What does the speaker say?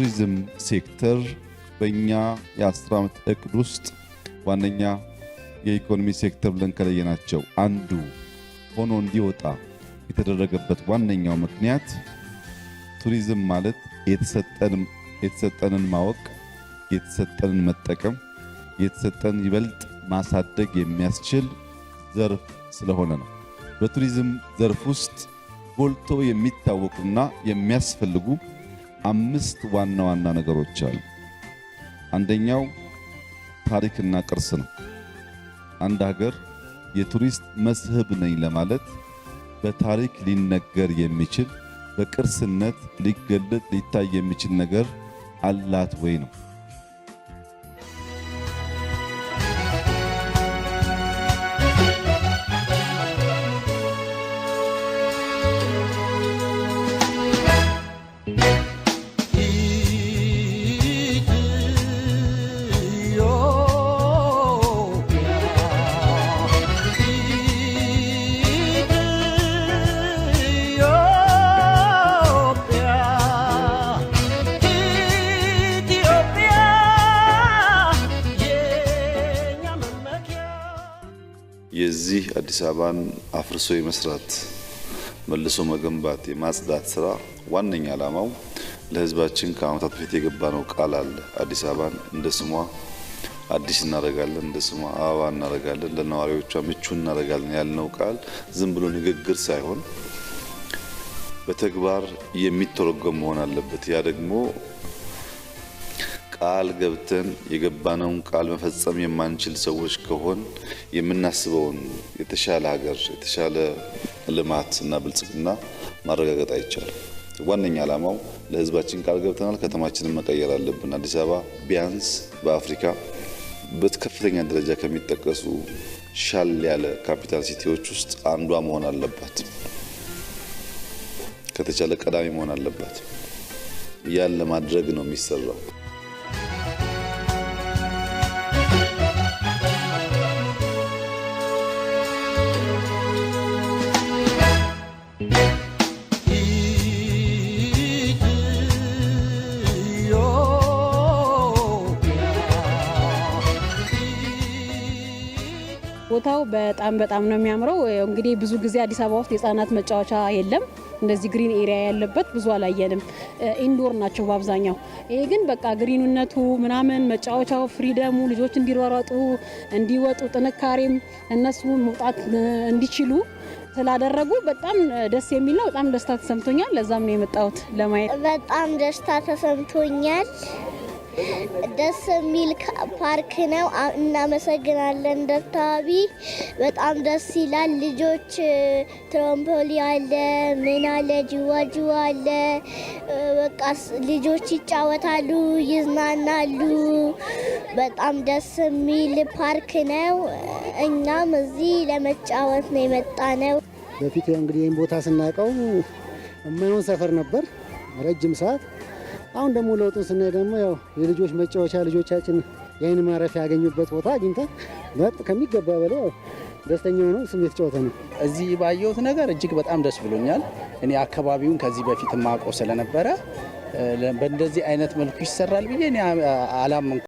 የቱሪዝም ሴክተር በእኛ የ10 ዓመት እቅድ ውስጥ ዋነኛ የኢኮኖሚ ሴክተር ብለን ከለየናቸው አንዱ ሆኖ እንዲወጣ የተደረገበት ዋነኛው ምክንያት ቱሪዝም ማለት የተሰጠንን ማወቅ፣ የተሰጠንን መጠቀም፣ የተሰጠን ይበልጥ ማሳደግ የሚያስችል ዘርፍ ስለሆነ ነው። በቱሪዝም ዘርፍ ውስጥ ጎልቶ የሚታወቁና የሚያስፈልጉ 5 ዋና ዋና ነገሮች አሉ። አንደኛው ታሪክና ቅርስ ነው። አንድ ሀገር የቱሪስት መስህብ ነኝ ለማለት በታሪክ ሊነገር የሚችል በቅርስነት ሊገለጥ ሊታይ የሚችል ነገር አላት ወይ ነው። የዚህ አዲስ አበባን አፍርሶ የመስራት መልሶ መገንባት የማጽዳት ስራ ዋነኛ ዓላማው ለሕዝባችን ከዓመታት በፊት የገባነው ቃል አለ። አዲስ አበባን እንደ ስሟ አዲስ እናደርጋለን፣ እንደ ስሟ አበባ እናደርጋለን፣ ለነዋሪዎቿ ምቹ እናደርጋለን ያልነው ቃል ዝም ብሎ ንግግር ሳይሆን በተግባር የሚተረጎም መሆን አለበት። ያ ደግሞ ቃል ገብተን የገባነውን ቃል መፈጸም የማንችል ሰዎች ከሆን የምናስበውን የተሻለ ሀገር፣ የተሻለ ልማት እና ብልጽግና ማረጋገጥ አይቻልም። ዋነኛ ዓላማው ለሕዝባችን ቃል ገብተናል፣ ከተማችንን መቀየር አለብን። አዲስ አበባ ቢያንስ በአፍሪካ በከፍተኛ ደረጃ ከሚጠቀሱ ሻል ያለ ካፒታል ሲቲዎች ውስጥ አንዷ መሆን አለባት። ከተቻለ ቀዳሚ መሆን አለባት። ያን ለማድረግ ነው የሚሰራው። ቦታው በጣም ነው የሚያምረው። እንግዲህ ብዙ ጊዜ አዲስ አበባ ውስጥ የህፃናት መጫወቻ የለም። እንደዚህ ግሪን ኤሪያ ያለበት ብዙ አላየንም። ኢንዶር ናቸው በአብዛኛው። ይሄ ግን በቃ ግሪንነቱ ምናምን መጫወቻው፣ ፍሪደሙ፣ ልጆች እንዲሯሯጡ እንዲወጡ፣ ጥንካሬም እነሱ መውጣት እንዲችሉ ስላደረጉ በጣም ደስ የሚል ነው። በጣም ደስታ ተሰምቶኛል። ለዛም ነው የመጣሁት ለማየት። በጣም ደስታ ተሰምቶኛል። ደስ የሚል ፓርክ ነው። እናመሰግናለን ደርታቢ። በጣም ደስ ይላል። ልጆች ትራምፖሊ አለ፣ ምን አለ፣ ጅዋጅዋ አለ። በቃ ልጆች ይጫወታሉ፣ ይዝናናሉ። በጣም ደስ የሚል ፓርክ ነው። እኛም እዚህ ለመጫወት ነው የመጣ ነው። በፊት እንግዲህ ይህን ቦታ ስናውቀው የማይሆን ሰፈር ነበር ረጅም ሰዓት። አሁን ደግሞ ለውጡን ስናይ ደግሞ ያው የልጆች መጫወቻ ልጆቻችን የአይን ማረፊያ ያገኙበት ቦታ አግኝተን ከሚገባ በላይ ደስተኛ ሆነው ስሜት ጨዋታ ነው። እዚህ ባየሁት ነገር እጅግ በጣም ደስ ብሎኛል። እኔ አካባቢውን ከዚህ በፊት ማውቀው ስለነበረ በእንደዚህ አይነት መልኩ ይሰራል ብዬ እኔ አላመንኩም።